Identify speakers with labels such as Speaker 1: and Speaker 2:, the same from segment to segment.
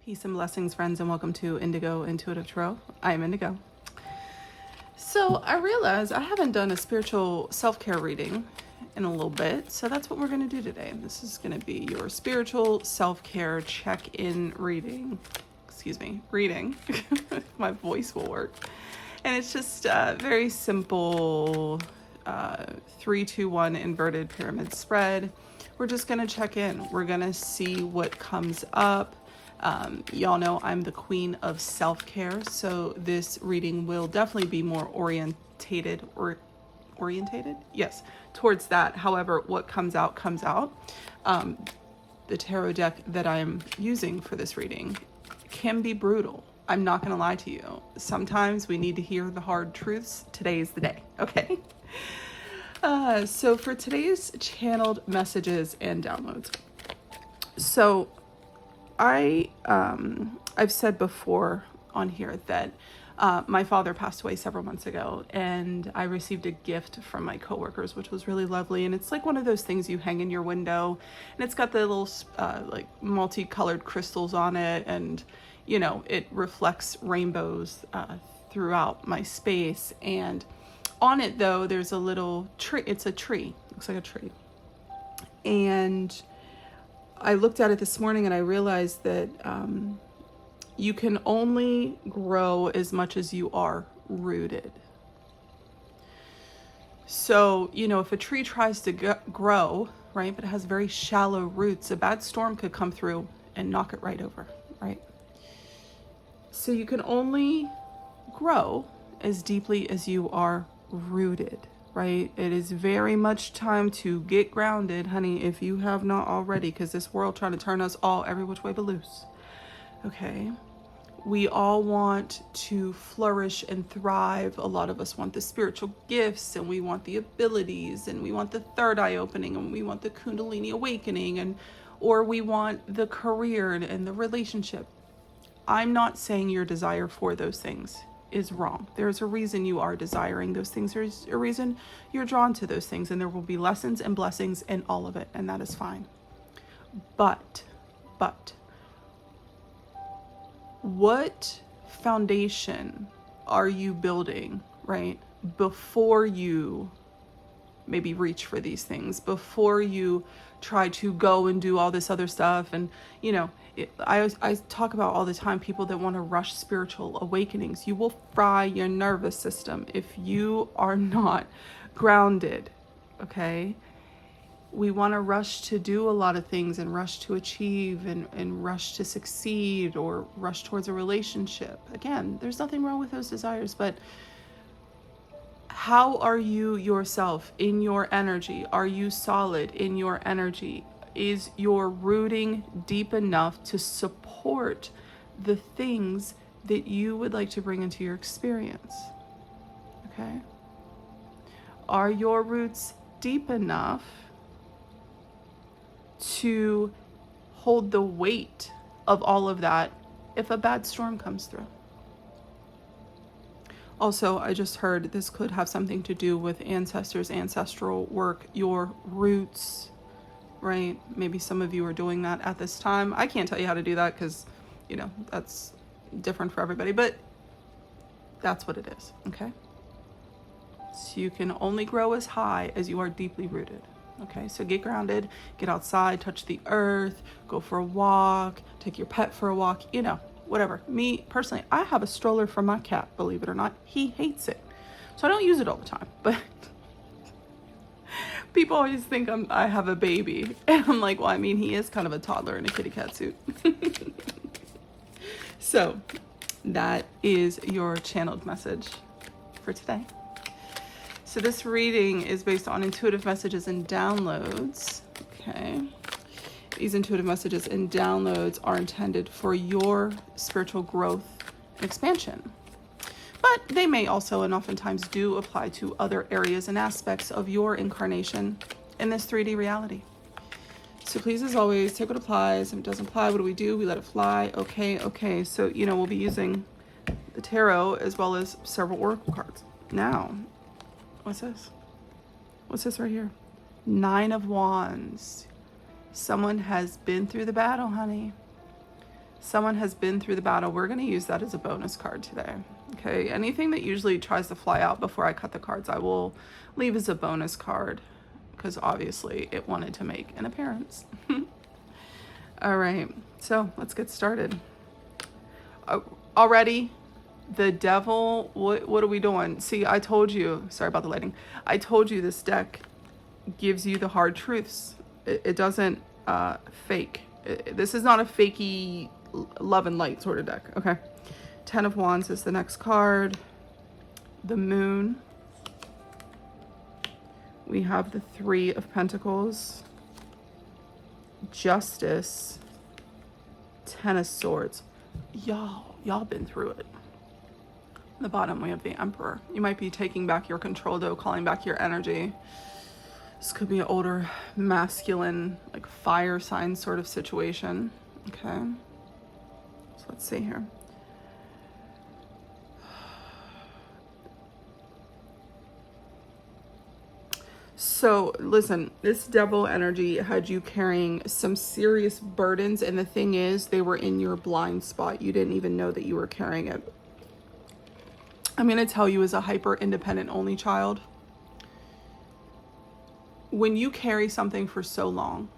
Speaker 1: Peace and blessings, friends, and welcome to Indigo Intuitive Tarot. I am Indigo. So I realized I haven't done a spiritual self-care reading in a little bit, so that's what we're going to do today. This is going to be your spiritual self-care check-in reading. Reading. My voice will work. And it's just very simple 3-2-1 inverted pyramid spread. We're just going to check in. We're going to see what comes up. Y'all know I'm the queen of self-care, so this reading will definitely be more orientated? Yes, towards that. However, what comes out, comes out. The tarot deck that I'm using for this reading can be brutal. I'm not going to lie to you. Sometimes we need to hear the hard truths. Today is the day, okay? So for today's channeled messages and downloads. So I've said before on here that my father passed away several months ago, and I received a gift from my coworkers, which was really lovely. And it's like one of those things you hang in your window, and it's got the little like multicolored crystals on it, and you know, it reflects rainbows throughout my space. And on it, though, there's a little tree. It's a tree. Looks like a tree. And I looked at it this morning and I realized that you can only grow as much as you are rooted. So, you know, if a tree tries to grow, right, but it has very shallow roots, a bad storm could come through and knock it right over, right? So you can only grow as deeply as you are rooted. Right? It is very much time to get grounded, honey, if you have not already, because this world trying to turn us all every which way but loose. Okay? We all want to flourish and thrive. A lot of us want the spiritual gifts, and we want the abilities, and we want the third eye opening, and we want the Kundalini awakening, or we want the career and the relationship. I'm not saying your desire for those things is wrong. There's a reason you are desiring those things. There's a reason you're drawn to those things, and there will be lessons and blessings in all of it, and that is fine. But what foundation are you building, right, before you maybe reach for these things, before you try to go and do all this other stuff? And you know, I talk about all the time people that want to rush spiritual awakenings. You will fry your nervous system if you are not grounded, okay? We want to rush to do a lot of things and rush to achieve and rush to succeed or rush towards a relationship. Again, there's nothing wrong with those desires, but how are you yourself in your energy? Are you solid in your energy? Is your rooting deep enough to support the things that you would like to bring into your experience? Okay? Are your roots deep enough to hold the weight of all of that if a bad storm comes through? Also, I just heard this could have something to do with ancestors, ancestral work, your roots, right? Maybe some of you are doing that at this time. I can't tell you how to do that because, you know, that's different for everybody, but that's what it is, okay? So you can only grow as high as you are deeply rooted, okay? So get grounded, get outside, touch the earth, go for a walk, take your pet for a walk, you know, whatever. Me, personally, I have a stroller for my cat, believe it or not. He hates it. So I don't use it all the time, but people always think I have a baby. And I'm like, well, I mean, he is kind of a toddler in a kitty cat suit. So that is your channeled message for today. So this reading is based on intuitive messages and downloads. Okay. These intuitive messages and downloads are intended for your spiritual growth and expansion. But they may also, and oftentimes do, apply to other areas and aspects of your incarnation in this 3D reality. So please, as always, take what applies. If it doesn't apply, what do? We let it fly. Okay. So, you know, we'll be using the tarot as well as several oracle cards. Now, what's this? What's this right here? 9 of Wands. Someone has been through the battle, honey. Someone has been through the battle. We're going to use that as a bonus card today. Okay, anything that usually tries to fly out before I cut the cards, I will leave as a bonus card because obviously it wanted to make an appearance. All right, so let's get started. Already, the devil, what are we doing? See, I told you, sorry about the lighting. I told you this deck gives you the hard truths. It doesn't fake. This is not a fakey love and light sort of deck, okay? 10 of Wands is the next card. The Moon. We have the 3 of Pentacles. Justice. 10 of Swords. Y'all been through it. On the bottom, we have the Emperor. You might be taking back your control, though, calling back your energy. This could be an older, masculine, like fire sign sort of situation. Okay. So let's see here. So listen, this devil energy had you carrying some serious burdens, and the thing is, they were in your blind spot. You didn't even know that you were carrying it. I'm going to tell you, as a hyper independent only child, when you carry something for so long,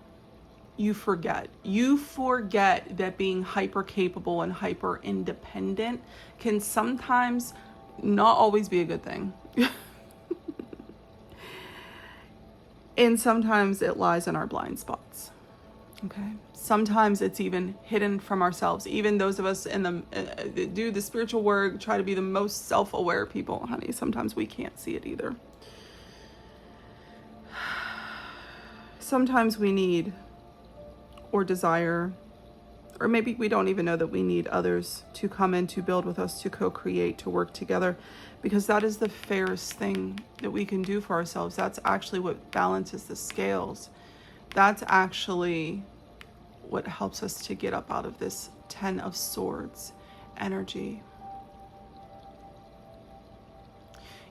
Speaker 1: you forget that being hyper capable and hyper independent can sometimes not always be a good thing. And sometimes it lies in our blind spots. Okay. Sometimes it's even hidden from ourselves. Even those of us in the do the spiritual work, try to be the most self-aware people, honey. Sometimes we can't see it either. Sometimes we need or desire, or maybe we don't even know that we need others to come in, to build with us, to co-create, to work together, because that is the fairest thing that we can do for ourselves. That's actually what balances the scales. That's actually what helps us to get up out of this 10 of Swords energy.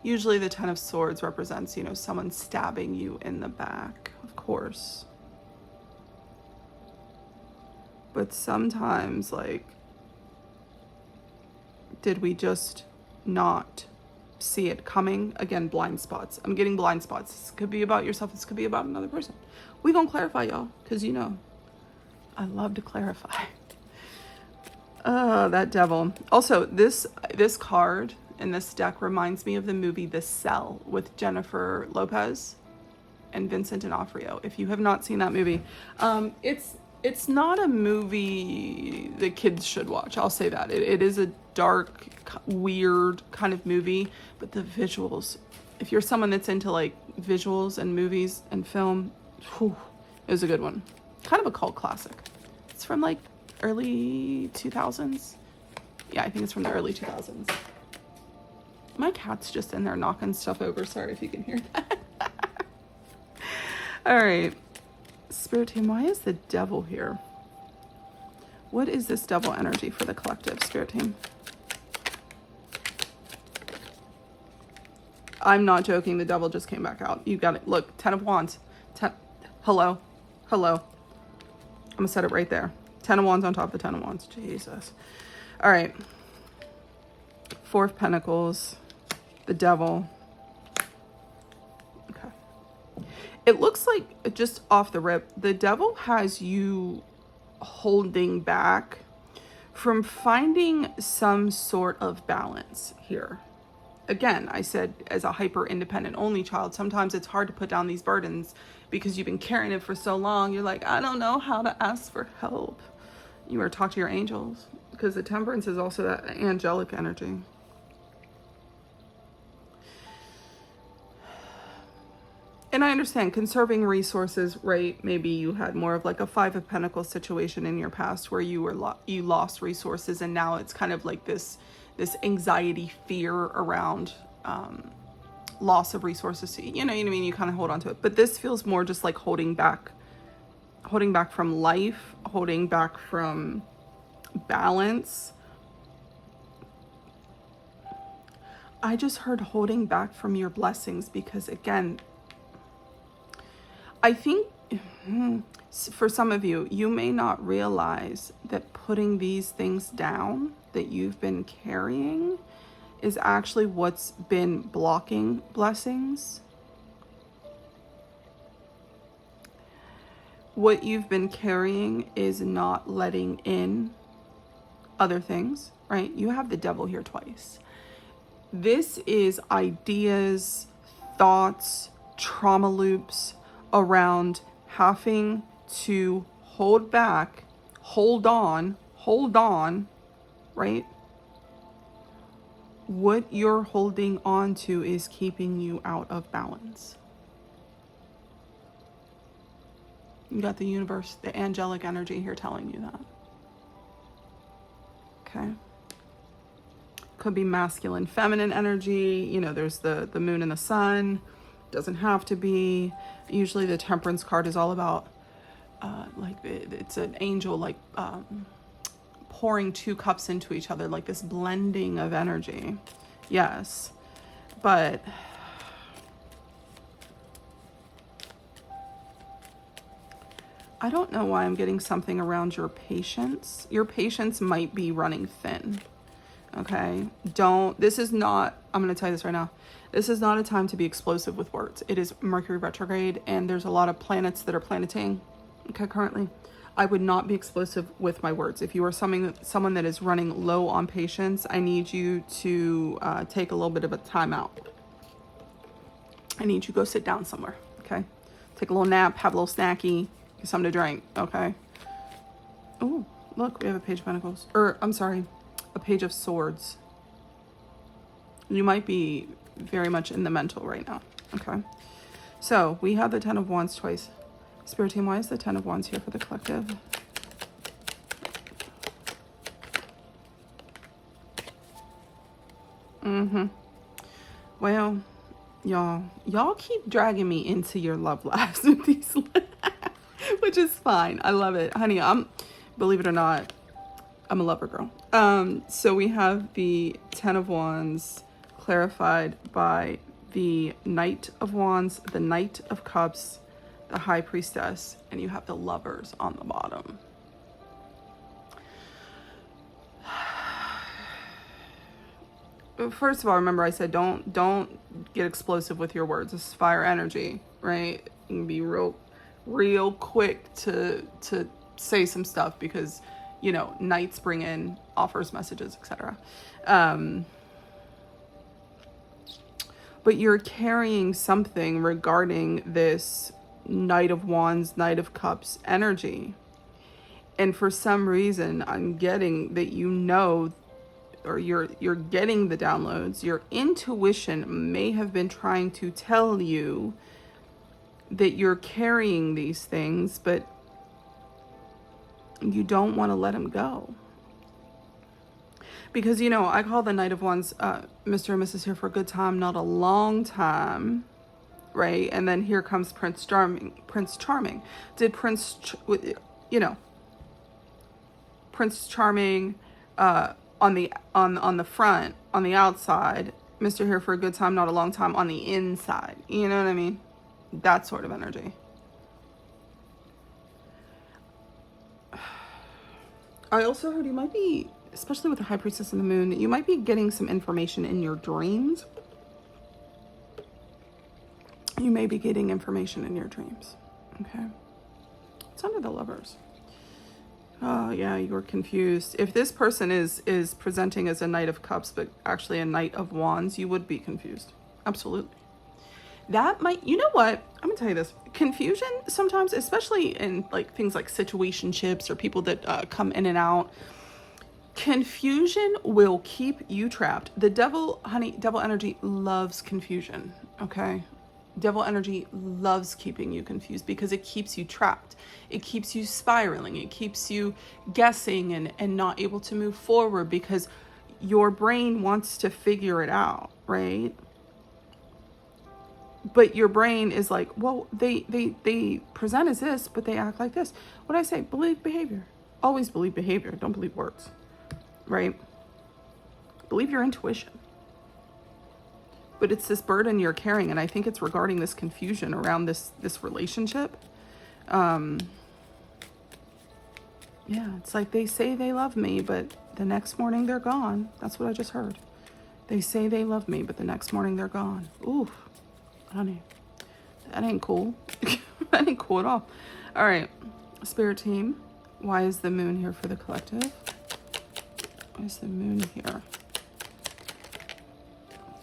Speaker 1: Usually the 10 of Swords represents, someone stabbing you in the back, of course. But sometimes, did we just not see it coming? Again, blind spots. I'm getting blind spots. This could be about yourself. This could be about another person. We're going to clarify, y'all, because I love to clarify. That devil. Also, this card in this deck reminds me of the movie The Cell with Jennifer Lopez and Vincent D'Onofrio. If you have not seen that movie, it's not a movie that kids should watch. I'll say that. It is a dark, weird kind of movie, but the visuals, if you're someone that's into visuals and movies and film, it was a good one. Kind of a cult classic. It's from early 2000s. Yeah, I think it's from the early 2000s. My cat's just in there knocking stuff over. Sorry if you can hear that. All right. Spirit team, why is the devil here? What is this devil energy for the collective, Spirit team? I'm not joking. The devil just came back out. You got it. Look, 10 of Wands. Hello. I'm going to set it right there. 10 of Wands on top of the 10 of Wands. Jesus. All right. 4 of Pentacles. The devil. Okay. It looks like, just off the rip, the devil has you holding back from finding some sort of balance here. Again, I said, as a hyper independent only child, sometimes it's hard to put down these burdens because you've been carrying it for so long. You're like, I don't know how to ask for help. You better talk to your angels, because the Temperance is also that angelic energy. And I understand conserving resources, right? Maybe you had more of a 5 of Pentacles situation in your past where you lost resources, and now it's kind of like this anxiety, fear around loss of resources. So, you know what I mean? You kind of hold on to it. But this feels more just like holding back from life, holding back from balance. I just heard holding back from your blessings because, again, I think for some of you, you may not realize that putting these things down that you've been carrying is actually what's been blocking blessings. What you've been carrying is not letting in other things, right? You have the devil here twice. This is ideas, thoughts, trauma loops around having to hold back, hold on, right? What you're holding on to is keeping you out of balance. You got the universe, the angelic energy here telling you that. Okay. Could be masculine, feminine energy. You know, there's the moon and the sun. Doesn't have to be. Usually the temperance card is all about it's an angel pouring two cups into each other, like this blending of energy. Yes. But I don't know why I'm getting something around your patience. Your patience might be running thin. Okay? This is not, I'm going to tell you this right now. This is not a time to be explosive with words. It is Mercury retrograde, and there's a lot of planets that are planeting, okay, currently. I would not be explosive with my words. If you are someone that is running low on patience, I need you to take a little bit of a time out. I need you to go sit down somewhere, okay? Take a little nap, have a little snacky, get something to drink, okay? Oh, look, we have a Page of Pentacles. A Page of Swords. You might be very much in the mental right now, okay? So, we have the Ten of Wands twice. Spirit team, why is the Ten of Wands here for the collective? Well, y'all keep dragging me into your love lives with these, which is fine. I love it. Honey, believe it or not, I'm a lover girl. So we have the Ten of Wands clarified by the Knight of Wands, the Knight of Cups, the High Priestess, and you have the Lovers on the bottom. First of all, remember I said don't get explosive with your words. This is fire energy, right? You can be real quick to say some stuff because, you know, knights bring in offers, messages, etc. But you're carrying something regarding this Knight of Wands, Knight of Cups energy. And for some reason, I'm getting that or you're getting the downloads. Your intuition may have been trying to tell you that you're carrying these things, but you don't want to let them go. Because, you know, I call the Knight of Wands, Mr. and Mrs. here for a good time, not a long time, right? And then here comes Prince Charming. Did Prince Charming, on the front, on the outside, Mr. here for a good time, not a long time on the inside. You know what I mean? That sort of energy. I also heard you might be, especially with the High Priestess and the Moon, you might be getting some information in your dreams. You may be getting information in your dreams. Okay. It's under the Lovers. Oh, yeah, you're confused. If this person is presenting as a Knight of Cups, but actually a Knight of Wands, you would be confused. Absolutely. That might, you know what? I'm going to tell you this. Confusion sometimes, especially in like things like situationships or people that come in and out, confusion will keep you trapped. The devil, honey, devil energy loves confusion, okay? Devil energy loves keeping you confused because it keeps you trapped. It keeps you spiraling. It keeps you guessing and not able to move forward because your brain wants to figure it out, right? But your brain is like, well, they present as this, but they act like this. What I say, believe behavior. Always believe behavior. Don't believe words, right? Believe your intuition. But it's this burden you're carrying, and I think it's regarding this confusion around this relationship. Yeah, it's like they say they love me, but the next morning they're gone. That's what I just heard. They say they love me, but the next morning they're gone. Oof, honey, that ain't cool. That ain't cool at all. All right, spirit team, why is the moon here for the collective? Why is the moon here?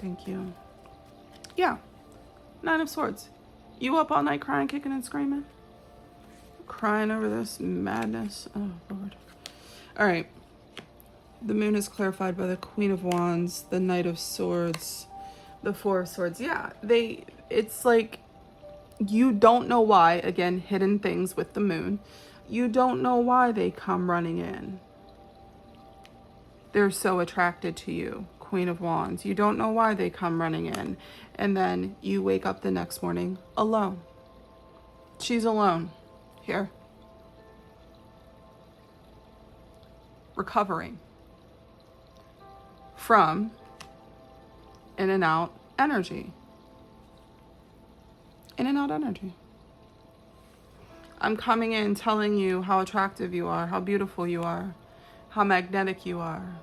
Speaker 1: Thank you. Yeah, 9 of Swords. You up all night crying, kicking, and screaming? Crying over this madness. Oh, Lord. All right. The moon is clarified by the Queen of Wands, the Knight of Swords, the 4 of Swords. Yeah, it's like you don't know why. Again, hidden things with the moon. You don't know why they come running in. They're so attracted to you, Queen of Wands. You don't know why they come running in. And then you wake up the next morning alone. She's alone. Here. Recovering from in and out energy. In and out energy. I'm coming in telling you how attractive you are, how beautiful you are, how magnetic you are,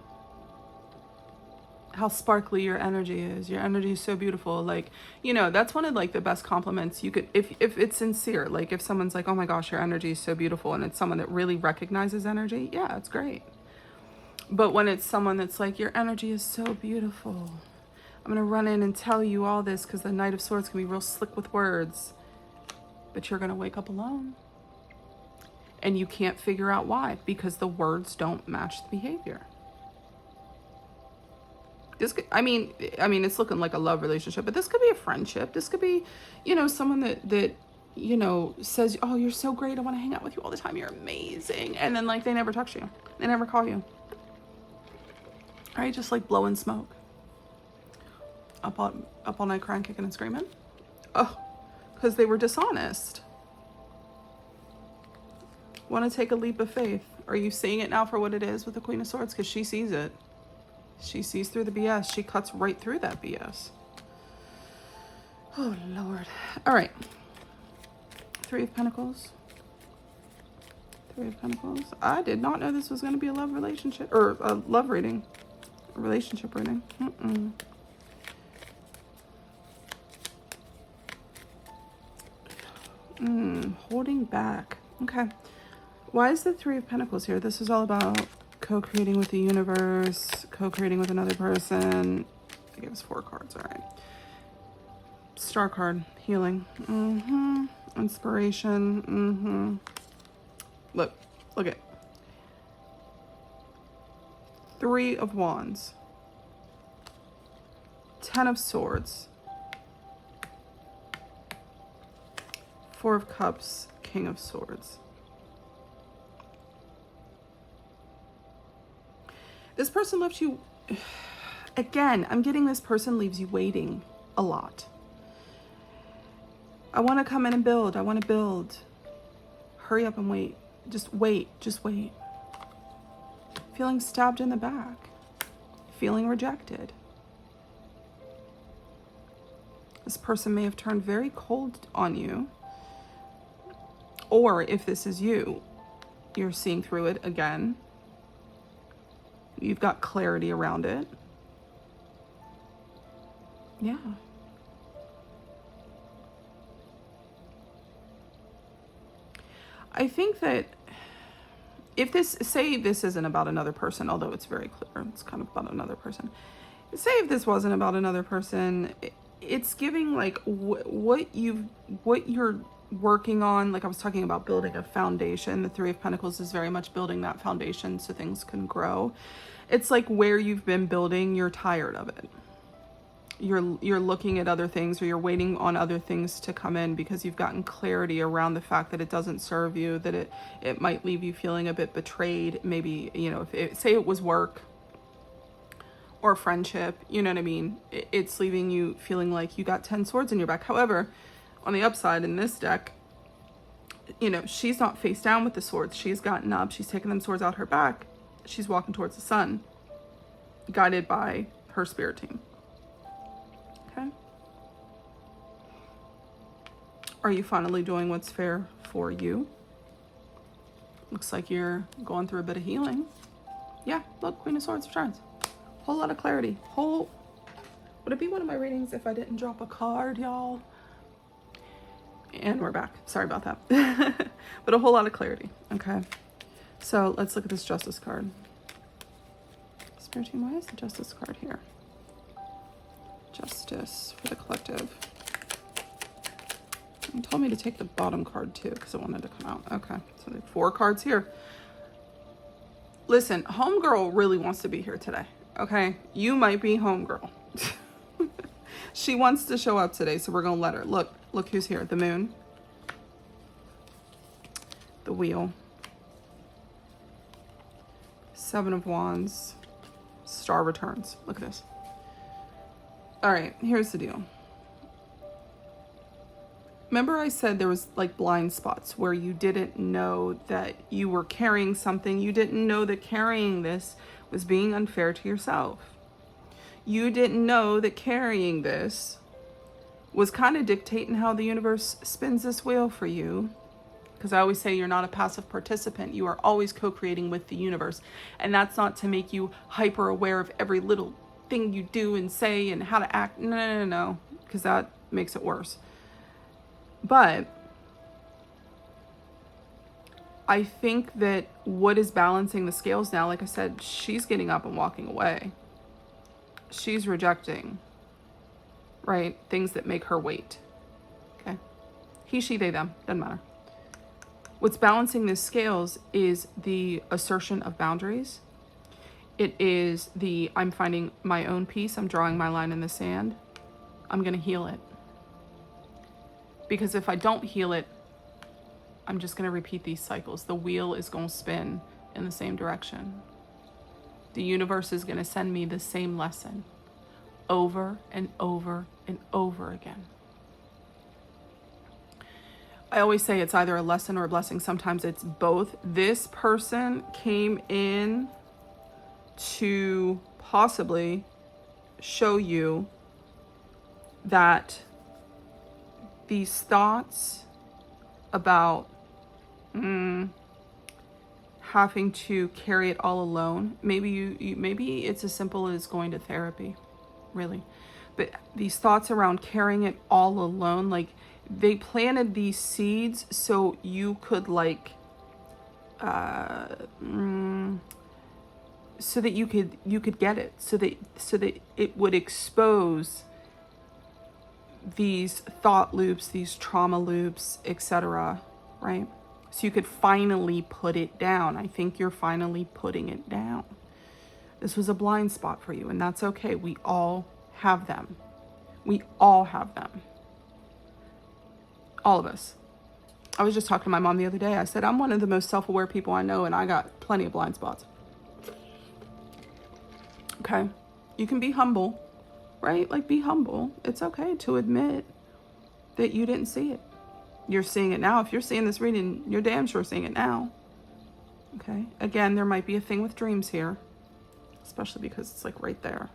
Speaker 1: how sparkly your energy is. Your energy is so beautiful. Like, you know, that's one of like the best compliments you could, if it's sincere, like if someone's like, oh my gosh, your energy is so beautiful, and it's someone that really recognizes energy, yeah, it's great. But when it's someone that's like, your energy is so beautiful, I'm gonna run in and tell you all this because the Knight of Swords can be real slick with words, but you're gonna wake up alone. And you can't figure out why, because the words don't match the behavior. This could, I mean, it's looking like a love relationship, but this could be a friendship. This could be, you know, someone that, you know, says, oh, you're so great, I want to hang out with you all the time, you're amazing. And then like they never text you. They never call you. All right, just like blowing smoke. Up all night crying, kicking and screaming. Oh, because they were dishonest. Want to take a leap of faith. Are you seeing it now for what it is with the Queen of Swords? Because she sees it. She sees through the BS. She cuts right through that BS. Oh, Lord. All right. 3 of Pentacles. 3 of Pentacles. I did not know this was going to be a love relationship, or a love reading. A relationship reading. Holding back. Okay. Why is the 3 of Pentacles here? This is all about co-creating with the universe, co-creating with another person. I gave us 4 cards, all right. Star card, healing. Inspiration. Look it. 3 of Wands. 10 of Swords. 4 of Cups, King of Swords. This person left you, again, I'm getting this person leaves you waiting a lot. I want to come in and build. I want to build. Hurry up and wait. Just wait. Just wait. Feeling stabbed in the back. Feeling rejected. This person may have turned very cold on you. Or if this is you, you're seeing through it again. You've got clarity around it. Yeah. I think that if this, say this isn't about another person, although it's very clear, it's kind of about another person. Say if this wasn't about another person, it's giving like what you're working on. Like I was talking about building a foundation. The 3 of Pentacles is very much building that foundation so things can grow. It's like where you've been building, you're tired of it. You're looking at other things, or you're waiting on other things to come in because you've gotten clarity around the fact that it doesn't serve you, that it might leave you feeling a bit betrayed. Maybe, you know, say it was work or friendship, you know what I mean? It's leaving you feeling like you got 10 swords in your back. However, on the upside in this deck, you know, she's not face down with the swords. She's gotten up. She's taken them swords out her back. She's walking towards the sun, guided by her spirit team. Okay. Are you finally doing what's fair for you? Looks like you're going through a bit of healing. Yeah, look, Queen of Swords returns. Whole lot of clarity. Would it be one of my readings if I didn't drop a card, y'all? And we're back. Sorry about that. But a whole lot of clarity. Okay. So let's look at this Justice card. Spirit team, why is the Justice card here? Justice for the collective. You told me to take the bottom card too because it wanted to come out. Okay, so there are 4 cards here. Listen, homegirl really wants to be here today. Okay, you might be homegirl. She wants to show up today, so we're gonna let her. Look who's here. The Moon, the Wheel, 7 of Wands, Star returns. Look at this. All right, here's the deal. Remember I said there was like blind spots where you didn't know that you were carrying something. You didn't know that carrying this was being unfair to yourself. You didn't know that carrying this was kind of dictating how the universe spins this wheel for you. Because I always say you're not a passive participant. You are always co-creating with the universe. And that's not to make you hyper aware of every little thing you do and say and how to act. No. Because that makes it worse. But I think that what is balancing the scales now, like I said, she's getting up and walking away. She's rejecting, right? Things that make her wait. Okay. He, she, they, them. Doesn't matter. What's balancing the scales is the assertion of boundaries. It is the I'm finding my own peace. I'm drawing my line in the sand. I'm going to heal it. Because if I don't heal it, I'm just going to repeat these cycles. The wheel is going to spin in the same direction. The universe is going to send me the same lesson over and over and over again. I always say it's either a lesson or a blessing. Sometimes it's both. This person came in to possibly show you that these thoughts about having to carry it all alone, maybe it's as simple as going to therapy, really. But these thoughts around carrying it all alone, like they planted these seeds so you could so that you could get it, so that it would expose these thought loops, these trauma loops, etc., right? So you could finally put it down. I think you're finally putting it down. This was a blind spot for you, and that's okay. We all have them. We all have them. All of us. I was just talking to my mom the other day. I said, I'm one of the most self-aware people I know, and I got plenty of blind spots. Okay? You can be humble. Right? Like, be humble. It's okay to admit that you didn't see it. You're seeing it now. If you're seeing this reading, you're damn sure seeing it now. Okay? Again, there might be a thing with dreams here, especially because it's like right there.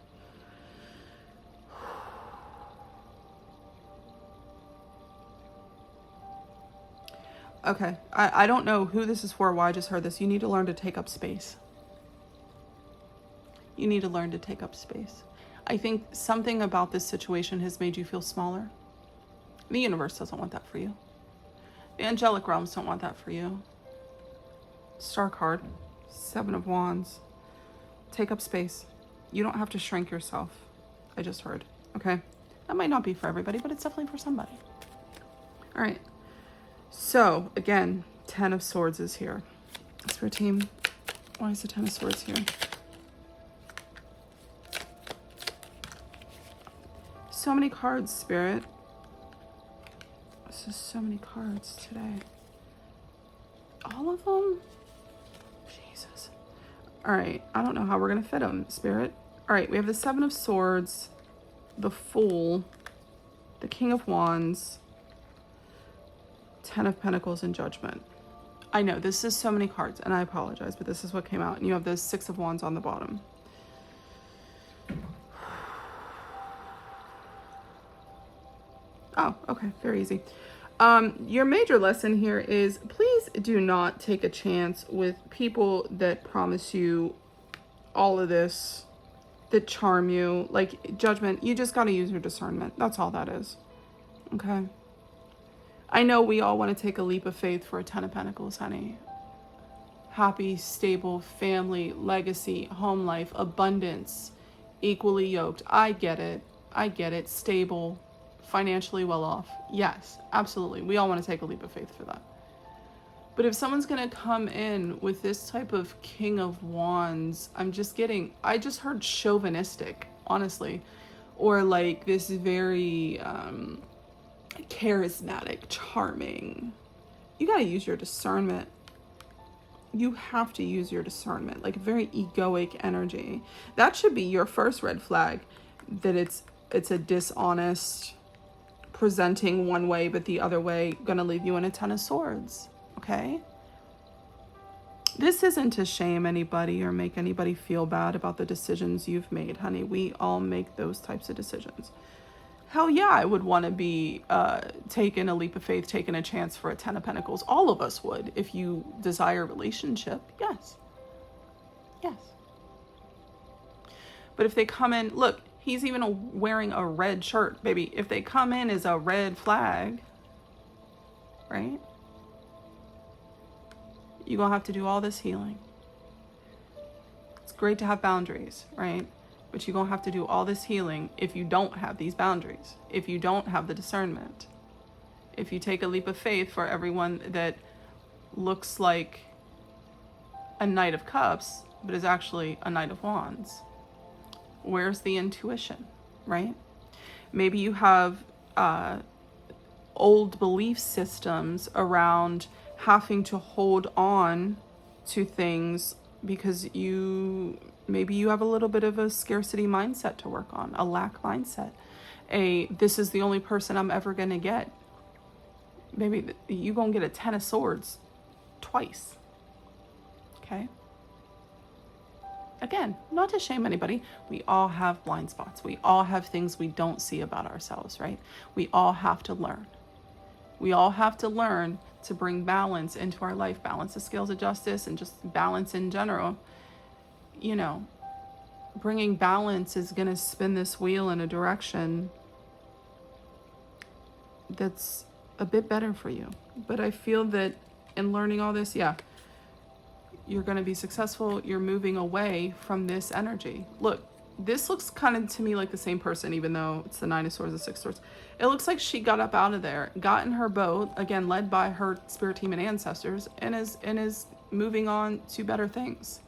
Speaker 1: Okay. I don't know who this is for, why I just heard this. You need to learn to take up space. You need to learn to take up space. I think something about this situation has made you feel smaller. The universe doesn't want that for you. The angelic realms don't want that for you. Star card, 7 of Wands. Take up space. You don't have to shrink yourself. I just heard. Okay? That might not be for everybody, but it's definitely for somebody. All right. So, again, 10 of Swords is here. Spirit team, why is the 10 of Swords here? So many cards, Spirit. This is so many cards today. All of them? Jesus. All right. I don't know how we're going to fit them, Spirit. All right. We have the 7 of Swords, the Fool, the King of Wands, 10 of Pentacles, and Judgment. I know this is so many cards, and I apologize, but this is what came out. And you have the 6 of Wands on the bottom. Oh, okay. Very easy. Your major lesson here is please do not take a chance with people that promise you all of this, that charm you, like judgment. You just got to use your discernment. That's all that is. Okay. I know we all want to take a leap of faith for a 10 of Pentacles, honey. Happy, stable family, legacy, home life, abundance, equally yoked. I get it. I get it. Stable, financially well off. Yes, absolutely. We all want to take a leap of faith for that. But if someone's going to come in with this type of King of Wands, I just heard chauvinistic, honestly. Or like this very charismatic, charming. You got to use your discernment. You have to use your discernment, like very egoic energy. That should be your first red flag, that it's a dishonest, presenting one way but the other way, gonna leave you in a 10 of swords. Okay, this isn't to shame anybody or make anybody feel bad about the decisions you've made, honey. We all make those types of decisions. Hell yeah, I would want to be taking a leap of faith, taking a chance for a 10 of Pentacles. All of us would, if you desire a relationship. Yes. But if they come in, look, he's even wearing a red shirt, baby. If they come in as a red flag, right? You're going to have to do all this healing. It's great to have boundaries, right? But you're going to have to do all this healing if you don't have these boundaries, if you don't have the discernment. If you take a leap of faith for everyone that looks like a Knight of Cups, but is actually a Knight of Wands. Where's the intuition, right? Maybe you have old belief systems around having to hold on to things because maybe you have a little bit of a scarcity mindset to work on, a lack mindset. This is the only person I'm ever going to get. Maybe you're going to get a 10 of swords twice. Okay? Again, not to shame anybody. We all have blind spots. We all have things we don't see about ourselves, right? We all have to learn. We all have to learn to bring balance into our life, balance the scales of justice and just balance in general. You know, bringing balance is going to spin this wheel in a direction that's a bit better for you. But I feel that in learning all this, yeah, you're going to be successful. You're moving away from this energy. Look, this looks kind of to me like the same person, even though it's the 9 of swords, the 6 of swords. It looks like she got up out of there, got in her boat, again, led by her spirit team and ancestors, and is moving on to better things.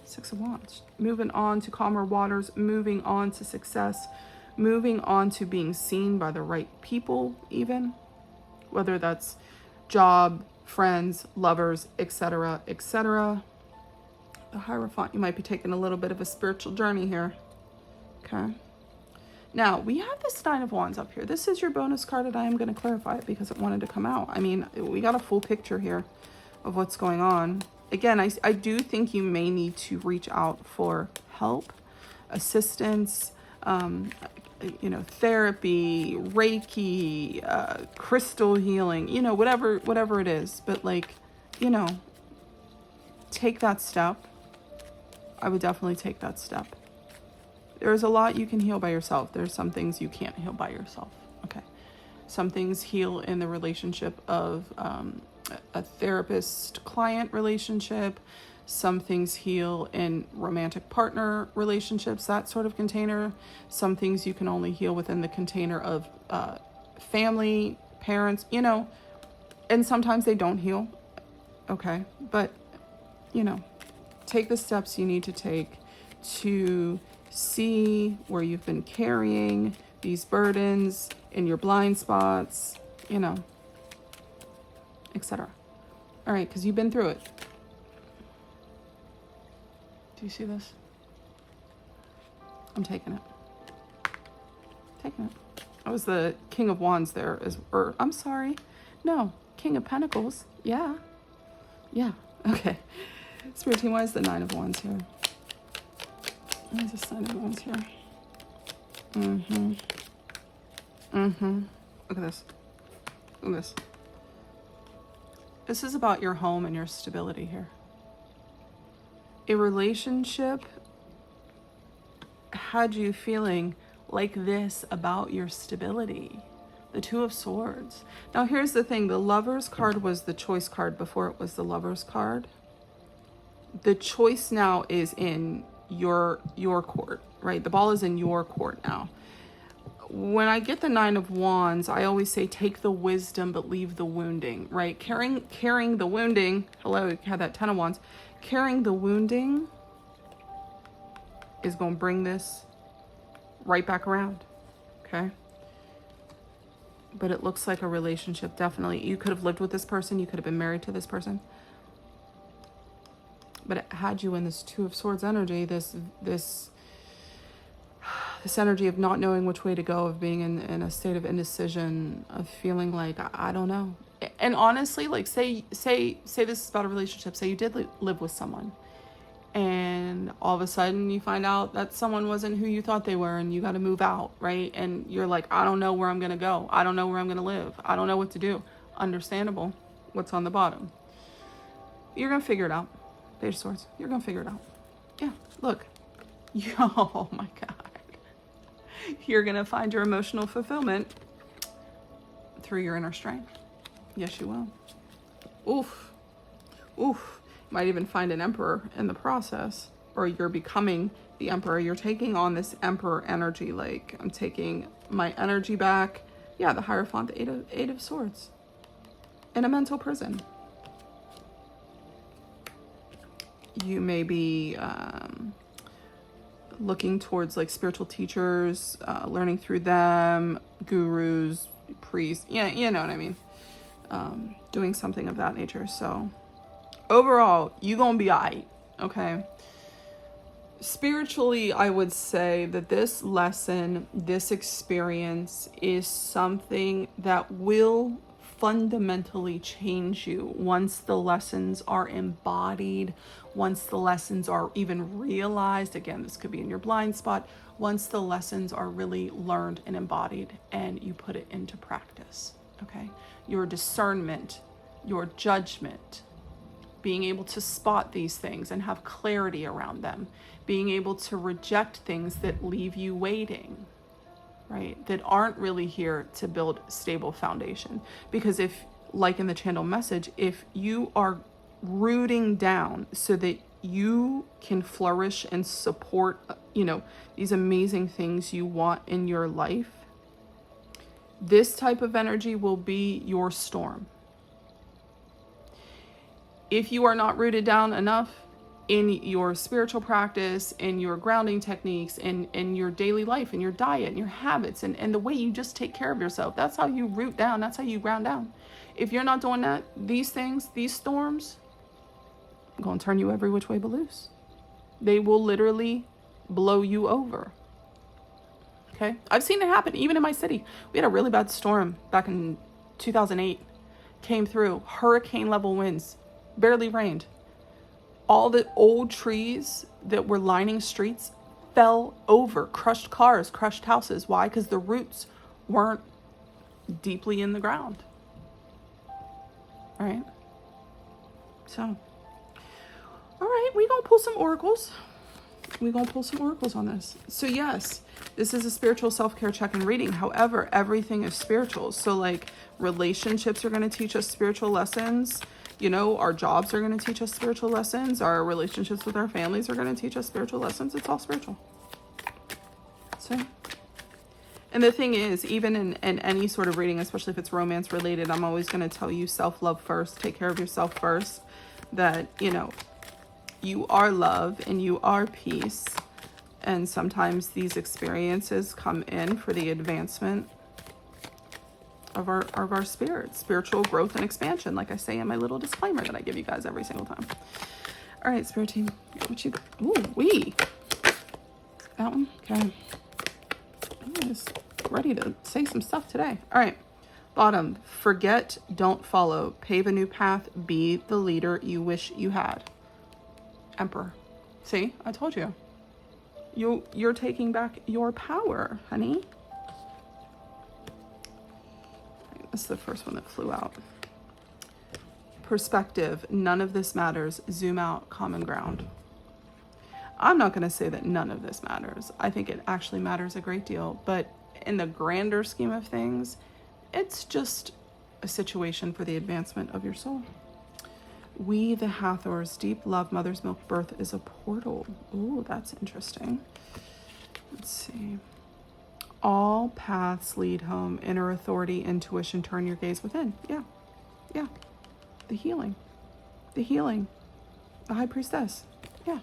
Speaker 1: 6 of Wands. Moving on to calmer waters, moving on to success, moving on to being seen by the right people, even. Whether that's job, friends, lovers, etc., etc. The Hierophant, you might be taking a little bit of a spiritual journey here. Okay. Now, we have this 9 of Wands up here. This is your bonus card, and I am going to clarify it because it wanted to come out. I mean, we got a full picture here of what's going on. Again, I do think you may need to reach out for help, assistance, therapy, Reiki, crystal healing, whatever it is. But take that step. I would definitely take that step. There's a lot you can heal by yourself. There's some things you can't heal by yourself. Okay. Some things heal in the relationship of a therapist-client relationship. Some things heal in romantic partner relationships, that sort of container. Some things you can only heal within the container of family, parents, and sometimes they don't heal. Okay. But, take the steps you need to take to see where you've been carrying these burdens in your blind spots, etc. All right, because you've been through it. Do you see this? I'm taking it. I was the King of Wands there, I'm sorry. No, King of Pentacles. Yeah. Okay. Spirit team, why is the 9 of Wands here? Why is this 9 of Wands here? Look at this. Look at this. This is about your home and your stability here. A relationship had you feeling like this about your stability. The Two of Swords. Now here's the thing. The Lover's card was the choice card before it was the Lover's card. The choice now is in your court, right? The ball is in your court now. When I get the Nine of Wands, I always say take the wisdom but leave the wounding, right? Carrying the wounding. Hello, you had that Ten of Wands. Carrying the wounding is going to bring this right back around, okay? But it looks like a relationship, definitely. You could have lived with this person. You could have been married to this person. But it had you in this Two of Swords energy, this energy of not knowing which way to go, of being in a state of indecision, of feeling like, I don't know. And honestly, like say this is about a relationship. Say you did live with someone and all of a sudden you find out that someone wasn't who you thought they were and you got to move out, right? And you're like, I don't know where I'm going to go. I don't know where I'm going to live. I don't know what to do. Understandable. What's on the bottom? You're going to figure it out. Page of Swords. You're going to figure it out. Yeah. Look. Oh my God. You're going to find your emotional fulfillment through your inner strength. Yes, you will. Oof. Oof. You might even find an emperor in the process, or you're becoming the emperor. You're taking on this emperor energy. Like, I'm taking my energy back. Yeah, the Hierophant, the Eight of Swords. In a mental prison. You may be looking towards like spiritual teachers, learning through them, gurus, priests. Yeah, you know what I mean. Doing something of that nature. So overall, you gonna be alright, okay? Spiritually, I would say that this lesson, this experience is something that will fundamentally change you once the lessons are embodied, once the lessons are even realized. Again, this could be in your blind spot. Once the lessons are really learned and embodied and you put it into practice, okay? Your discernment, your judgment, being able to spot these things and have clarity around them, being able to reject things that leave you waiting, right? That aren't really here to build stable foundation. Because if, like in the channel message, if you are rooting down so that you can flourish and support, these amazing things you want in your life, this type of energy will be your storm. If you are not rooted down enough in your spiritual practice, in your grounding techniques, in your daily life, in your diet, in your habits, and the way you just take care of yourself, that's how you root down, that's how you ground down. If you're not doing that, these things, these storms, are going to turn you every which way but loose. They will literally blow you over. Okay? I've seen it happen, even in my city. We had a really bad storm back in 2008. Came through, hurricane level winds. Barely rained. All the old trees that were lining streets fell over, crushed cars, crushed houses. Why? Because the roots weren't deeply in the ground. All right? So, all right, we're going to pull some oracles. We're going to pull some oracles on this. So yes, this is a spiritual self-care check-in reading. However, everything is spiritual. So like relationships are going to teach us spiritual lessons. Our jobs are going to teach us spiritual lessons. Our relationships with our families are going to teach us spiritual lessons. It's all spiritual. So, and the thing is, even in any sort of reading, especially if it's romance related, I'm always going to tell you self-love first. Take care of yourself first. That, you are love and you are peace. And sometimes these experiences come in for the advancement of our spirit, spiritual growth and expansion, like I say in my little disclaimer that I give you guys every single time. All right, spirit team, what you got? Ooh, that one. Okay, I'm just ready to say some stuff today. All right, bottom. Forget, don't follow. Pave a new path. Be the leader you wish you had. Emperor. See, I told you. You're taking back your power, honey. This is the first one that flew out. Perspective, none of this matters. Zoom out, common ground. I'm not going to say that none of this matters. I think it actually matters a great deal. But in the grander scheme of things, it's just a situation for the advancement of your soul. We, the Hathors, deep love, mother's milk birth is a portal. Ooh, that's interesting. Let's see. All paths lead home. Inner authority, intuition, turn your gaze within. Yeah. The healing. The high priestess. Yeah.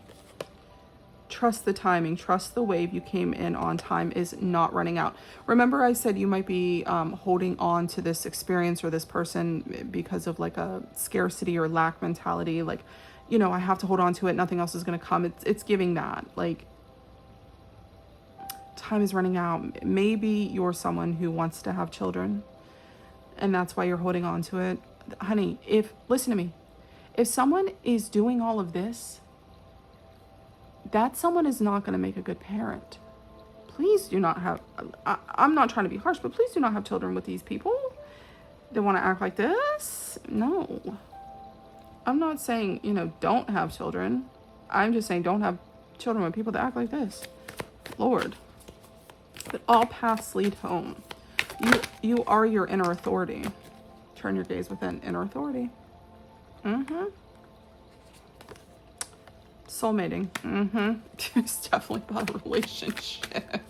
Speaker 1: Trust the timing. Trust the wave you came in on. Time is not running out. Remember I said you might be holding on to this experience or this person because of like a scarcity or lack mentality. Like, I have to hold on to it. Nothing else is going to come. It's giving that. Like, time is running out. Maybe you're someone who wants to have children and that's why you're holding on to it. Honey, listen to me. If someone is doing all of this, that someone is not going to make a good parent. Please do not have, I'm not trying to be harsh, but please do not have children with these people. They want to act like this? No. I'm not saying, don't have children. I'm just saying don't have children with people that act like this. Lord. But all paths lead home. You are your inner authority. Turn your gaze within. Inner authority. Soulmating. It's definitely about a relationship.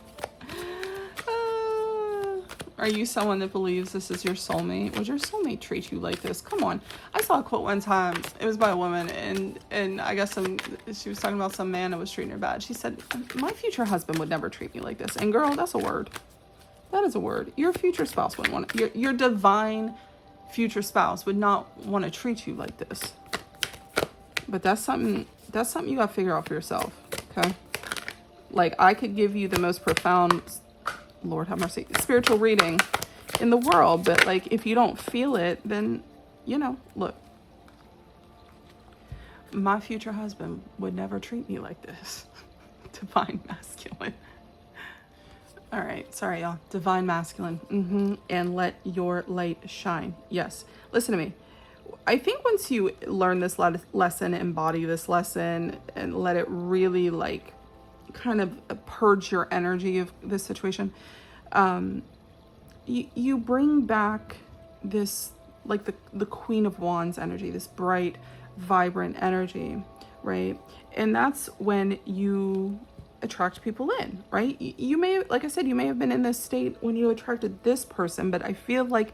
Speaker 1: Are you someone that believes this is your soulmate? Would your soulmate treat you like this? Come on. I saw a quote one time. It was by a woman, and I guess she was talking about some man that was treating her bad. She said, my future husband would never treat me like this. And girl, that's a word. That is a word. Your future spouse wouldn't want to, your divine future spouse would not want to treat you like this. But that's something you got to figure out for yourself, okay? Like, I could give you the most profound, Lord have mercy, spiritual reading in the world, but like, if you don't feel it, then, look, my future husband would never treat me like this. Divine masculine. All right, sorry, y'all. Divine masculine. And let your light shine. Yes. Listen to me. I think once you learn this lesson, embody this lesson, and let it really like kind of purge your energy of this situation, you bring back this, like the Queen of Wands energy, this bright, vibrant energy, right? And that's when you attract people in, right? You may, like I said, you may have been in this state when you attracted this person, but I feel like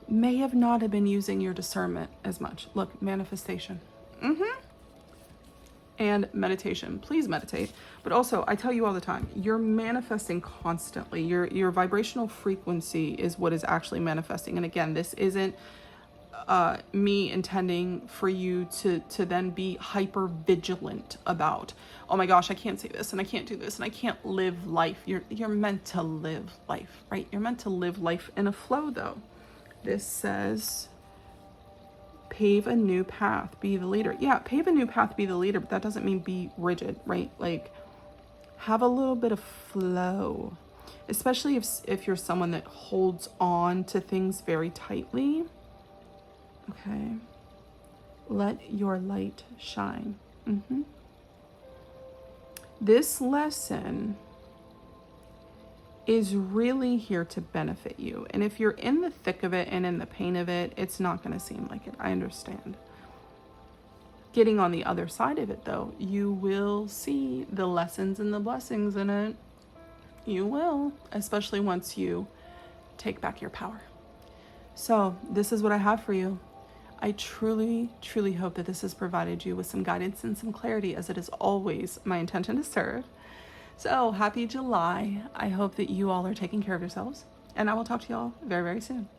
Speaker 1: may have not have been using your discernment as much. Look, manifestation. And meditation. Please meditate. But also, I tell you all the time, you're manifesting constantly. Your vibrational frequency is what is actually manifesting. And again, this isn't me intending for you to then be hyper vigilant about, oh my gosh, I can't say this and I can't do this and I can't live life. You're meant to live life, right? You're meant to live life in a flow though. This says, pave a new path, be the leader. Yeah, pave a new path, be the leader, but that doesn't mean be rigid, right? Like, have a little bit of flow, especially if you're someone that holds on to things very tightly. Okay. Let your light shine. This lesson is really here to benefit you. And if you're in the thick of it and in the pain of it, it's not going to seem like it. I understand. Getting on the other side of it, though, you will see the lessons and the blessings in it. You will, especially once you take back your power. So this is what I have for you. I truly, truly hope that this has provided you with some guidance and some clarity, as it is always my intention to serve. So happy July. I hope that you all are taking care of yourselves, and I will talk to y'all very, very soon.